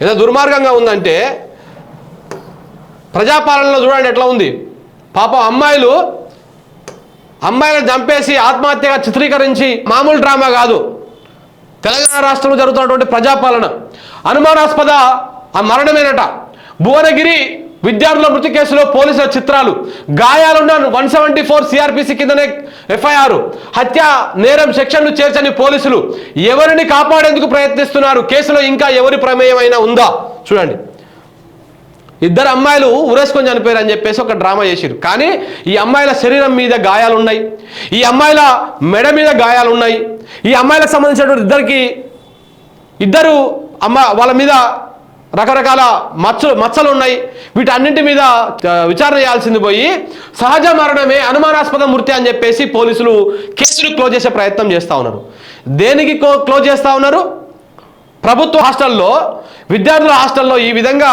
ఎంత దుర్మార్గంగా ఉందంటే ప్రజాపాలనలో చూడండి ఎట్లా ఉంది. పాపం అమ్మాయిలను చంపేసి ఆత్మహత్యగా చిత్రీకరించి మామూలు డ్రామా కాదు. తెలంగాణ రాష్ట్రంలో జరుగుతున్నటువంటి ప్రజాపాలన అనుమానాస్పద ఆ మరణమేనట. భువనగిరి విద్యార్థుల మృతి కేసులో పోలీసుల చిత్రాలు, గాయాలున్న 174 సిఆర్పిసి కిందనే ఎఫ్ఐఆర్, హత్య నేరం సెక్షన్లు చేర్చని పోలీసులు ఎవరిని కాపాడేందుకు ప్రయత్నిస్తున్నారు, కేసులో ఇంకా ఎవరి ప్రమేయమైనా ఉందా? చూడండి, ఇద్దరు అమ్మాయిలు ఉరేసుకొని చనిపోయారు అని చెప్పేసి ఒక డ్రామా చేసిరు. కానీ ఈ అమ్మాయిల శరీరం మీద గాయాలు ఉన్నాయి, ఈ అమ్మాయిల మెడ మీద గాయాలు ఉన్నాయి, ఈ అమ్మాయిలకు సంబంధించినటువంటి ఇద్దరు వాళ్ళ మీద రకరకాల మచ్చలు ఉన్నాయి. వీటన్నింటి మీద విచారణ చేయాల్సింది పోయి సహజ మరణమే అనుమానాస్పద మృతి అని చెప్పేసి పోలీసులు కేసులు క్లోజ్ చేసే ప్రయత్నం చేస్తూ ఉన్నారు. దేనికి క్లోజ్ చేస్తూ ఉన్నారు? ప్రభుత్వ హాస్టల్లో, విద్యార్థుల హాస్టల్లో ఈ విధంగా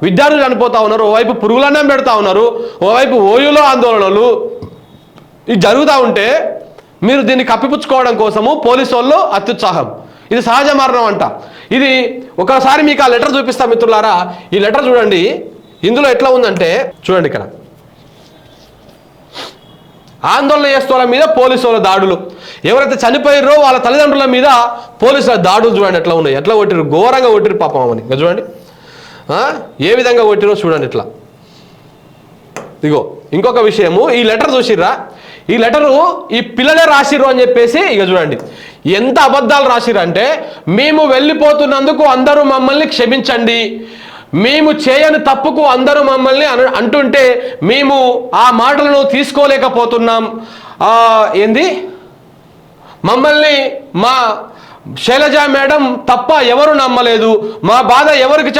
విద్యార్థులు చనిపోతూ ఉన్నారు. ఓవైపు పురుగులన్నం పెడతా ఉన్నారు, ఓవైపు ఓయూలో ఆందోళనలు ఇది జరుగుతూ ఉంటే మీరు దీన్ని కప్పిపుచ్చుకోవడం కోసము పోలీసు వాళ్ళు అత్యుత్సాహం. ఇది సహజ మరణం అంట. ఇది ఒకసారి మీకు ఆ లెటర్ చూపిస్తా మిత్రులారా. ఈ లెటర్ చూడండి, ఇందులో ఎట్లా ఉందంటే చూడండి, ఇక్కడ ఆందోళన చేస్తున్న మీద పోలీసు వాళ్ళ దాడులు, ఎవరైతే చనిపోయారో వాళ్ళ తల్లిదండ్రుల మీద పోలీసుల దాడులు చూడండి ఎట్లా ఉన్నాయి, ఎట్లా కొట్టిరు, ఘోరంగా కొట్టిరు పాపం అని. చూడండి ఏ విధంగా కొట్టిరో చూడండి ఇట్లా. ఇగో ఇంకొక విషయము, ఈ లెటర్ చూసిర్రా, ఈ లెటరు ఈ పిల్లలే రాసిర్రు అని చెప్పేసి ఇక చూడండి ఎంత అబద్ధాలు రాసిరంటే, మేము వెళ్ళిపోతున్నందుకు అందరూ మమ్మల్ని క్షమించండి, మేము చేయని తప్పుకు అందరూ మమ్మల్ని అంటుంటే మేము ఆ మాటలను తీసుకోలేకపోతున్నాం, మమ్మల్ని మా శైలజ మేడం తప్ప ఎవరు నమ్మలేదు, మా బాధ ఎవరికి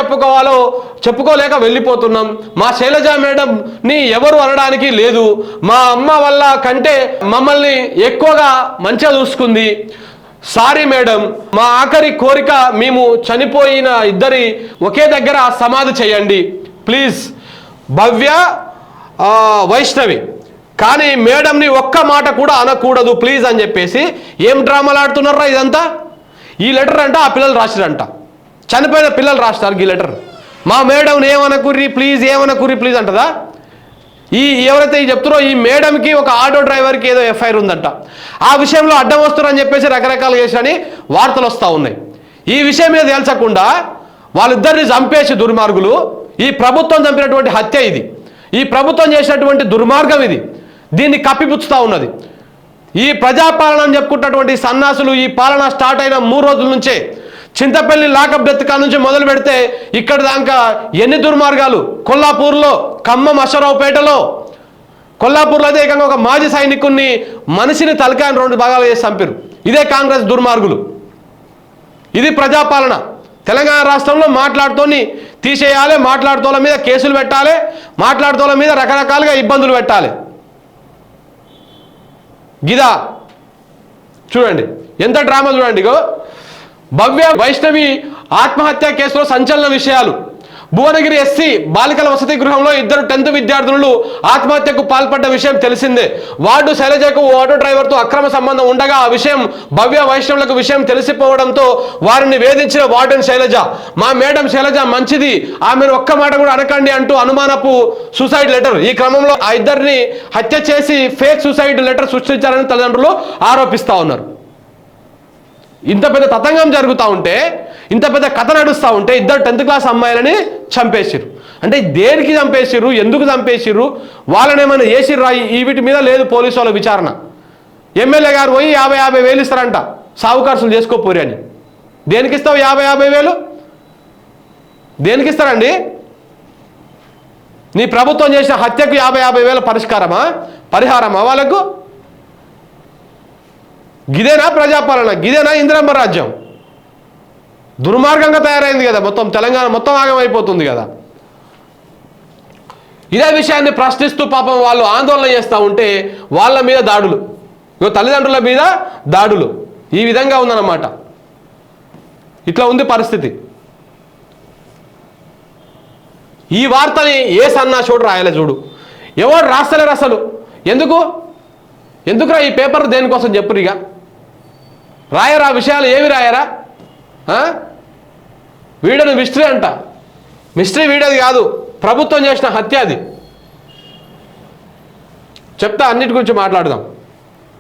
చెప్పుకోలేక వెళ్ళిపోతున్నాం, మా శైలజ మేడంని ఎవరు అనడానికి లేదు, మా అమ్మ వల్ల కంటే మమ్మల్ని ఎక్కువగా మంచిగా చూసుకుంది, సారీ మేడం, మా ఆఖరి కోరిక మేము చనిపోయిన ఇద్దరి ఒకే దగ్గర సమాధి చేయండి ప్లీజ్, భవ్య వైష్ణవి, కానీ మేడంని ఒక్క మాట కూడా అనకూడదు ప్లీజ్ అని చెప్పేసి ఏం డ్రామాలు ఆడుతున్నారా ఇదంతా? ఈ లెటర్ అంట ఆ పిల్లలు రాసిరంట, చనిపోయిన పిల్లలు రాస్తారు ఈ లెటర్. మా మేడంని ఏమనకుర్రి ప్లీజ్, ఏమనకుర్రి ప్లీజ్ అంటదా? ఎవరైతే చెప్తారో ఈ మేడంకి ఒక ఆటో డ్రైవర్కి ఏదో ఎఫ్ఐఆర్ ఉందంట, ఆ విషయంలో అడ్డం వస్తారని చెప్పేసి రకరకాలు చేసినని వార్తలు వస్తూ ఉన్నాయి. ఈ విషయం మీద తేల్చకుండా వాళ్ళిద్దరిని చంపేసి దుర్మార్గులు, ఈ ప్రభుత్వం చంపినటువంటి హత్య ఇది, ఈ ప్రభుత్వం చేసినటువంటి దుర్మార్గం ఇది, దీన్ని కప్పిపుచ్చుతూ ఉన్నది. ఈ ప్రజాపాలన అని చెప్పుకుంటున్నటువంటి సన్నాసులు ఈ పాలన స్టార్ట్ అయిన 3 రోజుల నుంచే చింతపల్లి లాకప్ డెత్ కా నుంచి మొదలు పెడితే ఇక్కడ దాకా ఎన్ని దుర్మార్గాలు. కొల్లాపూర్లో, ఖమ్మం అశ్వరావుపేటలో, కొల్లాపూర్లో అయితే ఏకంగా ఒక మాజీ సైనికుడిని మనిషిని తలకాయని 2 భాగాలు చేసి చంపారు. ఇదే కాంగ్రెస్ దుర్మార్గులు. ఇది ప్రజాపాలన. తెలంగాణ రాష్ట్రంలో మాట్లాడుతోని తీసేయాలి, మాట్లాడుతోల మీద కేసులు పెట్టాలి, మాట్లాడుతోల మీద రకరకాలుగా ఇబ్బందులు పెట్టాలి. గిదా చూడండి ఎంత డ్రామా చూడండి. భవ్య వైష్ణవి ఆత్మహత్య కేసులో సంచలన విషయాలు. భువనగిరి ఎస్సీ బాలికల వసతి గృహంలో 2 10th విద్యార్థులు ఆత్మహత్యకు పాల్పడ్డ విషయం తెలిసిందే. వార్డు శైలజకు ఆటో డ్రైవర్తో అక్రమ సంబంధం ఉండగా ఆ విషయం భవ్య వైష్ణవులకు విషయం తెలిసిపోవడంతో వారిని వేధించిన వార్డెన్ శైలజ, మా మేడం శైలజ మంచిది, ఆమెను ఒక్క మాట కూడా అనకండి అంటూ అనుమానపు సూసైడ్ లెటర్. ఈ క్రమంలో ఆ ఇద్దరిని హత్య చేసి ఫేక్ సూసైడ్ లెటర్ సృష్టించారని తల్లిదండ్రులు ఆరోపిస్తూ ఉన్నారు. ఇంత పెద్ద తతంగం జరుగుతూ ఉంటే, ఇంత పెద్ద కథ నడుస్తూ ఉంటే 2 10th క్లాస్ అమ్మాయిలని చంపేసిర్రు. అంటే దేనికి చంపేసిర్రు, ఎందుకు చంపేసిర్రు, వాళ్ళని ఏమైనా చేసిర్రా? ఈ వీటి మీద లేదు పోలీసు వాళ్ళ విచారణ. ఎమ్మెల్యే గారు పోయి 50,000 వేలు ఇస్తారంట సాగు ఖర్చులు చేసుకోపోరి అని. దేనికి ఇస్తావు 50,000 వేలు? దేనికి ఇస్తారండి? నీ ప్రభుత్వం చేసిన హత్యకు 50,000 వేల పరిహారమా వాళ్ళకు? గిదేనా ప్రజాపాలన? గిదేనా ఇందిరమ్మ రాజ్యం? దుర్మార్గంగా తయారైంది కదా, మొత్తం తెలంగాణ మొత్తం ఆగమైపోతుంది కదా. ఇదే విషయాన్ని ప్రశ్నిస్తూ పాపం వాళ్ళు ఆందోళన చేస్తూ ఉంటే వాళ్ళ మీద దాడులు, తల్లిదండ్రుల మీద దాడులు, ఈ విధంగా ఉందన్నమాట. ఇట్లా ఉంది పరిస్థితి. ఈ వార్తని ఏ సన్నాసుడు రాయాలి చూడు, ఎవరు రాస్తలేరు అసలు. ఎందుకురా ఈ పేపర్ దేనికోసం చెప్పురు? ఇక రాయరా విషయాలు, ఏమి రాయరా? వీడియోని మిస్టరీ అంట. మిస్టరీ వీడియోది కాదు, ప్రభుత్వం చేసిన హత్య అది. చెప్తా, అన్నిటి గురించి మాట్లాడదాం.